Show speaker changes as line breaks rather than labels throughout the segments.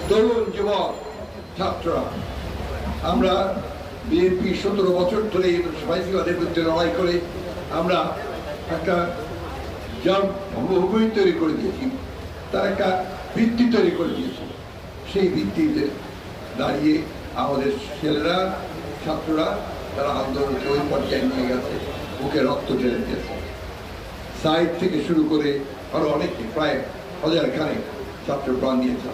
তরুণ যুবক ছাত্ররা আমরা বিএনপি ১৭ বছর ধরে ফ্যাসিবাদের বিরুদ্ধে লড়াই করে আমরা একটা জন্মভূমি তৈরি করে দিয়েছি, তার একটা ভিত্তি তৈরি করে দিয়েছি। সেই ভিত্তিতে দাঁড়িয়ে আমাদের ছেলেরা ছাত্ররা তারা আন্দোলনকে ওই পর্যায়ে নিয়ে গেছে, বুকে রক্ত ঢেলে দিয়েছে। সাইড থেকে শুরু করে আরো অনেকে প্রায় ১০০০ খানেক ছাত্র প্রাণ দিয়েছে।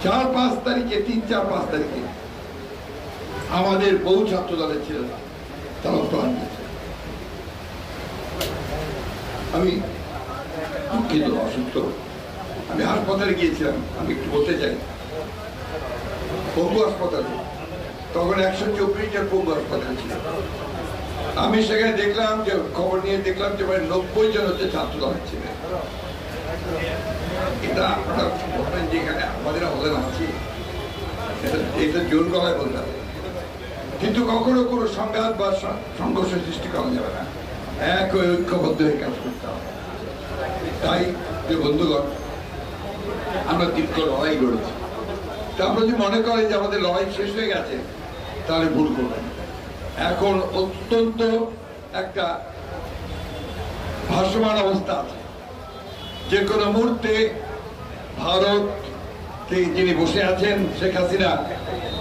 ৪-৫ তারিখে ৩-৪-৫ তারিখে আমাদের বহু ছাত্র দলের ছেলেরা তারা প্রাণ দিয়েছে। আমি দুঃখিত, অসুস্থ, আমি হাসপাতালে গিয়েছিলাম, আমি একটু বলতে চাই। পঙ্গু হাসপাতালে তখন ১২৪টা পঙ্গু হাসপাতাল ছিল। আমি সেখানে দেখলাম যে খবর নিয়ে দেখলাম যে প্রায় ৯০ জন হচ্ছে ছাত্র দলের ছিলেন। এটা আপনারা বলবেন যে এখানে আমাদের অবদান আছে, এটা জোর গলায় বলতে হবে, কিন্তু কখনো কোনো সংঘাত বা সংঘর্ষ সৃষ্টি করা যাবে না, এক ঐক্যবদ্ধ হয়ে কাজ করতে হবে। তাই যে বন্ধুগণ, আমরা দীর্ঘ লড়াই করেছি। তা আমরা যদি মনে করেন যে আমাদের লড়াই শেষ হয়ে গেছে, তাহলে ভুল করবেন। এখন অত্যন্ত একটা ভাসমান অবস্থা আছে। যে কোনো মুহূর্তে ভারতে যিনি বসে আছেন শেখ হাসিনা,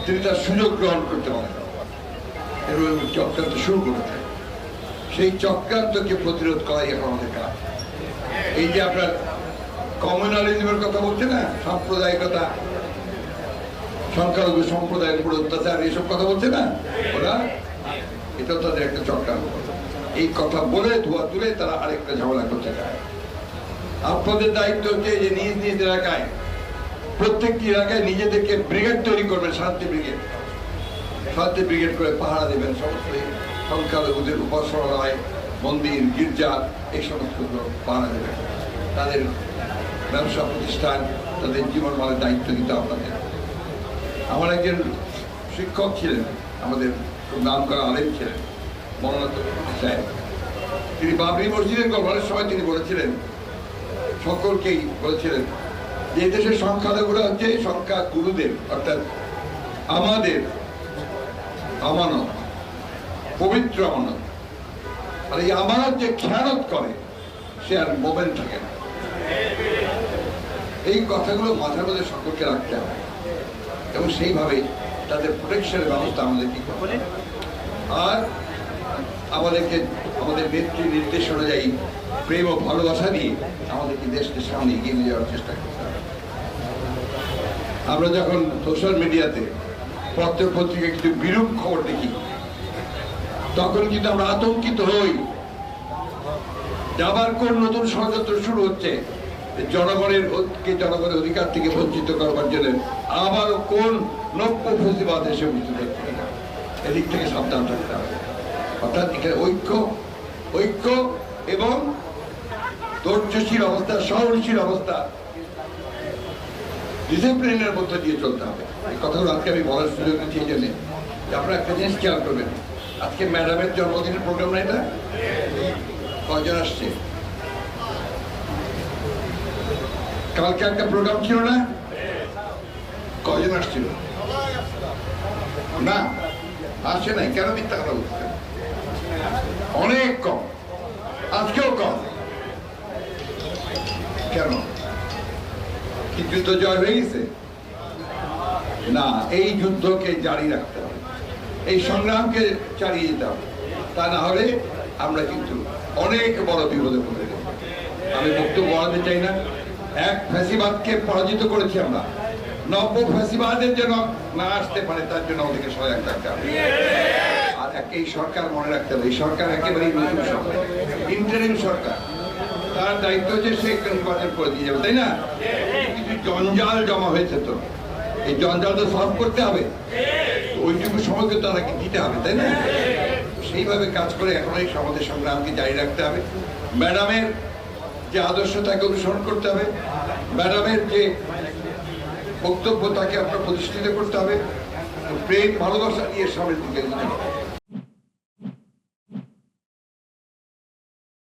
তিনি তার সুযোগ গ্রহণ করতে পারেন এবং চক্রান্ত শুরু করেছে। সেই চক্রান্তকে প্রতিরোধ করাই এখন আমাদের কাজ। এই যে আপনার কমিউনালিজমের কথা বলছে না, সাম্প্রদায়িকতা, সংখ্যালঘু সম্প্রদায়ের উপর অত্যাচার, এইসব কথা বলছে না ওরা, এটাও তাদের একটা চক্রান্ত। এই কথা বলে ধোয়া তুলে তারা আরেকটা ঝামেলা করতে চায়। আপনাদের দায়িত্ব হচ্ছে যে নিজ নিজ এলাকায়, প্রত্যেকটি এলাকায় নিজেদেরকে ব্রিগেড তৈরি করবেন, শান্তি ব্রিগেড। শান্তি ব্রিগেড করে পাহারা দেবেন সমস্ত সংখ্যালঘুদের উপাসনালয়, মন্দির, গির্জা, এই সমস্ত পাহারা দেবেন। তাদের ব্যবসা প্রতিষ্ঠান, তাদের জীবনমানের দায়িত্ব দিতে আপনাদের। আমার একজন শিক্ষক ছিলেন, আমাদের খুব নাম করা আলেম ছিলেন, মৌলানা সাহেব। তিনি বাবরি মসজিদের গঠনের সময় তিনি বলেছিলেন, সকলকেই বলেছিলেন যে দেশের সংখ্যালঘুরা হচ্ছে সংখ্যা গুরুদের, অর্থাৎ আমাদের আমানত, পবিত্র আমানত। আর এই আমানত যে খেয়ানত করে সে আর মোমেন্ট থাকে না। এই কথাগুলো মাথার মধ্যে সকলকে রাখতে হবে এবং সেইভাবে তাদের প্রোটেকশনের ব্যবস্থা আমাদেরকে করতে হবে। আর আমাদেরকে আমাদের নেত্রী নির্দেশ অনুযায়ী প্রেম ও ভালোবাসা দিয়ে আমাদেরকে দেশকে সামনে এগিয়ে নিয়ে যাওয়ার চেষ্টা করতে হবে। আমরা যখন সোশ্যাল মিডিয়াতে পত্র পত্রিকায় কিছু বিরূপ খবর দেখি, তখন কিন্তু আমরা আতঙ্কিত হই। আবার কোন নতুন ষড়যন্ত্র শুরু হচ্ছে জনগণের অধিকার থেকে বঞ্চিত করবার জন্য, আবারও কোন নব্য ফেসিবাদ এসে উপস্থিত হচ্ছে কিনা, এদিক থেকে সাবধান থাকতে হবে। অর্থাৎ এখানে ঐক্য এবং ধৈর্যশীল অবস্থা, সহনশীল অবস্থা, ডিসিপ্লিনের মধ্যে দিয়ে চলতে হবে। এই কথাগুলো আজকে আমি বলার সুযোগ নিচ্ছি এই জন্যে যে আপনারা একটা জিনিস খেয়াল করবেন। আজকে ম্যাডামের জন্মদিনের প্রোগ্রাম না, এটা কজন আসছে? কালকে একটা প্রোগ্রাম ছিল না, কজন আসছিল? না, আসে নাই। কেন মিথ্যা কথা বলছে? অনেক কম, আজকেও কম। কেন? কি যুদ্ধ জয় হয়ে গেছে? না, এই যুদ্ধকে জারি রাখতে হবে, এই সংগ্রামকে চালিয়ে যেতে হবে। তা না হলে আমরা কিন্তু অনেক বড় বিপদে পড়ে যাব। আমি বক্তব্য বাড়াতে চাই না। এক ফ্যাসিবাদকে পরাজিত করেছি আমরা, নব্য ফ্যাসিবাদের যেন না আসতে পারে তার জন্য আমাদেরকে সজাগ থাকতে হবে। আর এই সরকার মনে রাখতে হবে, এই সরকার একেবারেই নতুন সরকার, ইন্টারিম সরকার। তার দায়িত্ব হচ্ছে সে নির্বাচন করে দিয়ে যাবে, তাই না? কিছু জঞ্জাল জমা হয়েছে, তো এই জঞ্জাল তো সলভ করতে হবে, ওইটুকু সময়কে তারা দিতে হবে, তাই না? সেইভাবে কাজ করে এখন এই আমাদের সংগ্রামকে জারি রাখতে হবে। ম্যাডামের যে আদর্শ তাকে অনুসরণ করতে হবে, ম্যাডামের যে বক্তব্য তাকে আপনার প্রতিষ্ঠিত করতে হবে, প্রেম ভালোবাসা নিয়ে সামনের দিকে যেতে হবে।